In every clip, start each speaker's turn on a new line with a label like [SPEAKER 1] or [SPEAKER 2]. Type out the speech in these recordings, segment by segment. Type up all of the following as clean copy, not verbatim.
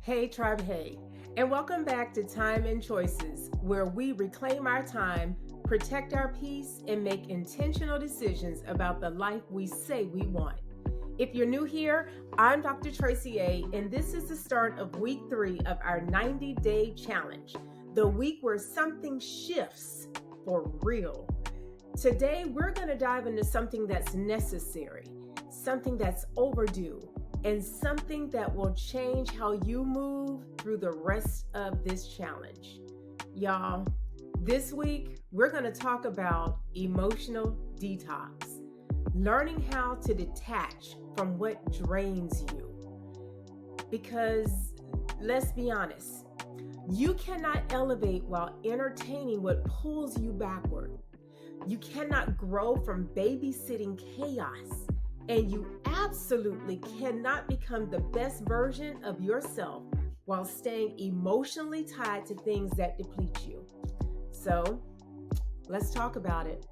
[SPEAKER 1] Hey, Tribe, hey, and welcome back to Time and Choices, where we reclaim our time, protect our peace, and make intentional decisions about the life we say we want. If you're new here, I'm Dr. Tracy A., and this is the start of week 3 of our 90-day challenge, the week where something shifts for real. Today, we're going to dive into something that's necessary, something that's overdue, and something that will change how you move through the rest of this challenge. Y'all, this week, we're going to talk about emotional detox, learning how to detach from what drains you. Because let's be honest, you cannot elevate while entertaining what pulls you backward. You cannot grow from babysitting chaos, and you absolutely cannot become the best version of yourself while staying emotionally tied to things that deplete you. So, let's talk about it.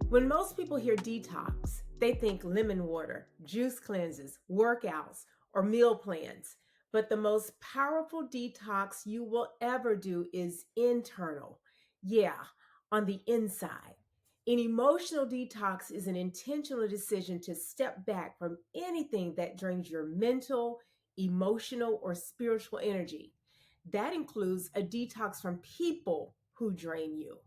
[SPEAKER 1] When most people hear detox, they think lemon water, juice cleanses, workouts, or meal plans. But the most powerful detox you will ever do is internal. Yeah, on the inside. An emotional detox is an intentional decision to step back from anything that drains your mental, emotional, or spiritual energy. That includes a detox from people who drain you,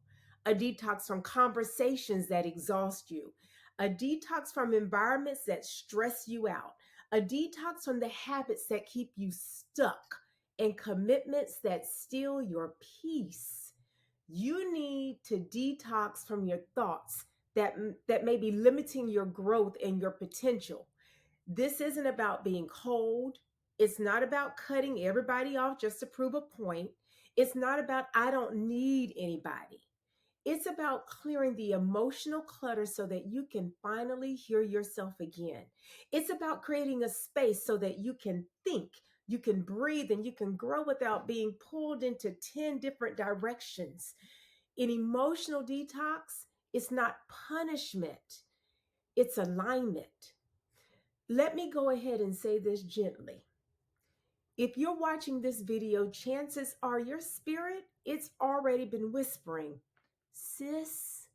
[SPEAKER 1] a detox from conversations that exhaust you, a detox from environments that stress you out, a detox from the habits that keep you stuck, and commitments that steal your peace. You need to detox from your thoughts that may be limiting your growth and your potential. This isn't about being cold. It's not about cutting everybody off just to prove a point. It's not about I don't need anybody. It's about clearing the emotional clutter so that you can finally hear yourself again. It's about creating a space so that you can think, you can breathe, and you can grow without being pulled into 10 different directions. An emotional detox is not punishment, it's alignment. Let me go ahead and say this gently. If you're watching this video, chances are your spirit, it's already been whispering, sis,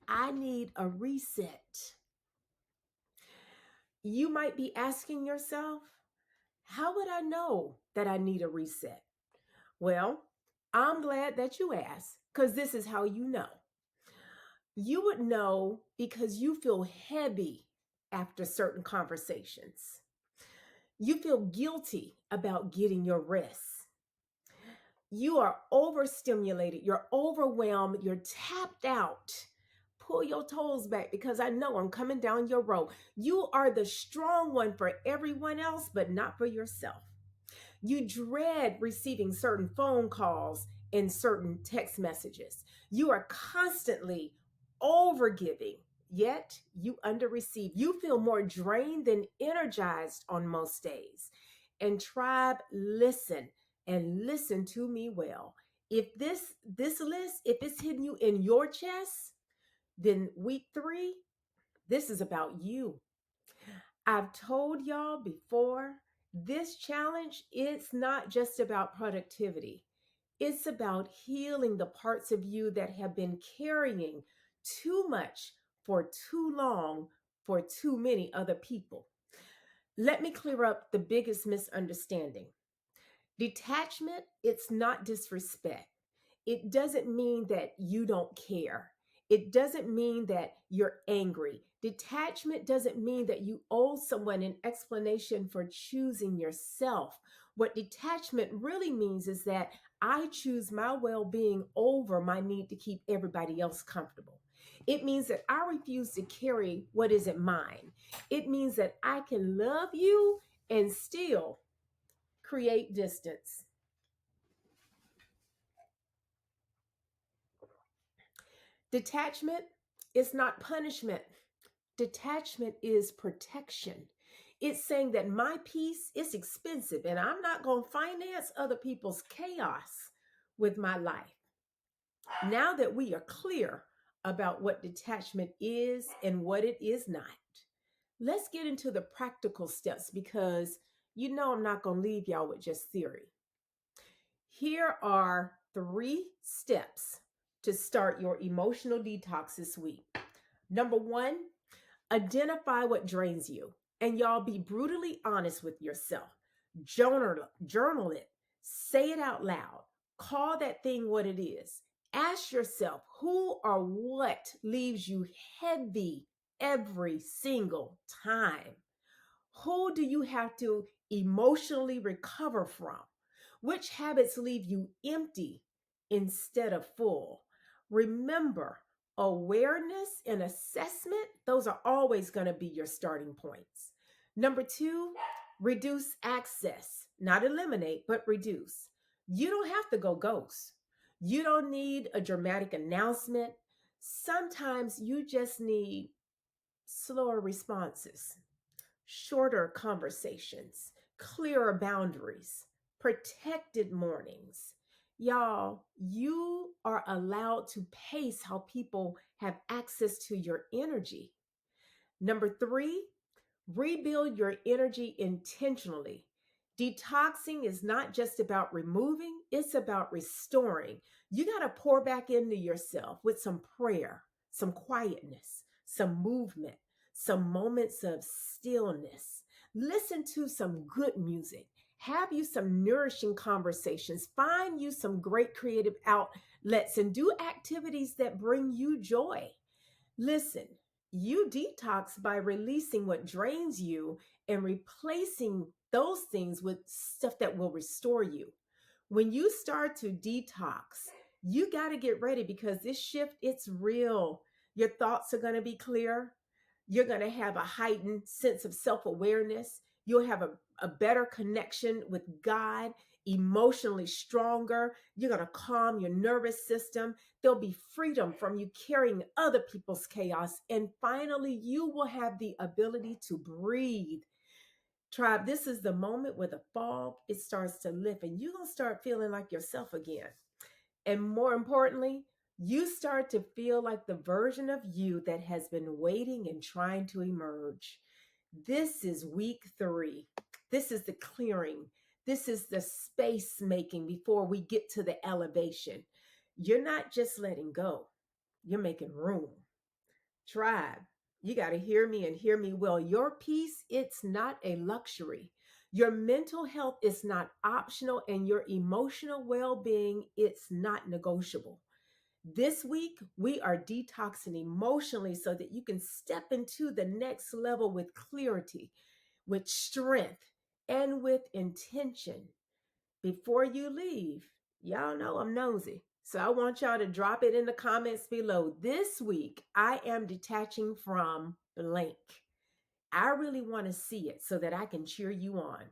[SPEAKER 1] I need a reset. You might be asking yourself, how would I know that I need a reset? Well, I'm glad that you asked because this is how you know. You would know because you feel heavy after certain conversations. You feel guilty about getting your rest. You are overstimulated, you're overwhelmed, you're tapped out. Pull your toes back because I know I'm coming down your road. You are the strong one for everyone else, but not for yourself. You dread receiving certain phone calls and certain text messages. You are constantly overgiving, yet you underreceive. You feel more drained than energized on most days. And tribe, listen and listen to me well. If this list, if it's hitting you in your chest, then week 3, this is about you. I've told y'all before, this challenge, it's not just about productivity. It's about healing the parts of you that have been carrying too much for too long for too many other people. Let me clear up the biggest misunderstanding. Detachment, it's not disrespect. It doesn't mean that you don't care. It doesn't mean that you're angry. Detachment doesn't mean that you owe someone an explanation for choosing yourself. What detachment really means is that I choose my well being over my need to keep everybody else comfortable. It means that I refuse to carry what isn't mine. It means that I can love you and still create distance. Detachment is not punishment. Detachment is protection. It's saying that my peace is expensive and I'm not going to finance other people's chaos with my life. Now that we are clear about what detachment is and what it is not, let's get into the practical steps because I'm not going to leave y'all with just theory. Here are 3 steps to start your emotional detox this week. Number one, identify what drains you. And y'all be brutally honest with yourself. Journal it. Say it out loud. Call that thing what it is. Ask yourself who or what leaves you heavy every single time. Who do you have to emotionally recover from? Which habits leave you empty instead of full? Remember, awareness and assessment, those are always going to be your starting points. Number 2, reduce access, not eliminate, but reduce. You don't have to go ghost. You don't need a dramatic announcement. Sometimes you just need slower responses, shorter conversations, clearer boundaries, protected mornings. Y'all, you are allowed to pace how people have access to your energy. Number 3, rebuild your energy intentionally. Detoxing is not just about removing, it's about restoring. You got to pour back into yourself with some prayer, some quietness, some movement, some moments of stillness. Listen to some good music. Have you some nourishing conversations. Find you some great creative outlets and do activities that bring you joy. Listen, you detox by releasing what drains you and replacing those things with stuff that will restore you. When you start to detox, you got to get ready because this shift, it's real. Your thoughts are going to be clear. You're going to have a heightened sense of self awareness. You'll have a better connection with God, emotionally stronger. You're going to calm your nervous system. There'll be freedom from you carrying other people's chaos. And finally, you will have the ability to breathe. Tribe, this is the moment where the fog, it starts to lift and you're going to start feeling like yourself again. And more importantly, you start to feel like the version of you that has been waiting and trying to emerge. This is week 3. This is the clearing. This is the space making before we get to the elevation. You're not just letting go, you're making room. Tribe, you got to hear me and hear me well. Your peace, it's not a luxury. Your mental health is not optional, and your emotional well being, it's not negotiable. This week, we are detoxing emotionally so that you can step into the next level with clarity, with strength, and with intention. Before you leave, y'all know I'm nosy. So I want y'all to drop it in the comments below. This week, I am detaching from blank. I really want to see it so that I can cheer you on.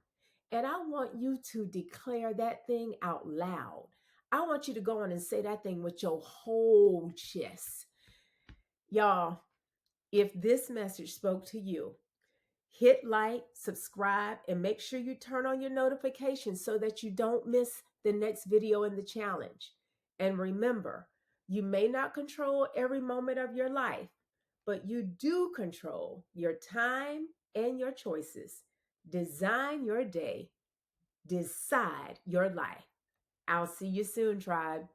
[SPEAKER 1] And I want you to declare that thing out loud. I want you to go on and say that thing with your whole chest. Y'all, if this message spoke to you, hit like, subscribe, and make sure you turn on your notifications so that you don't miss the next video in the challenge. And remember, you may not control every moment of your life, but you do control your time and your choices. Design your day, decide your life. I'll see you soon, tribe.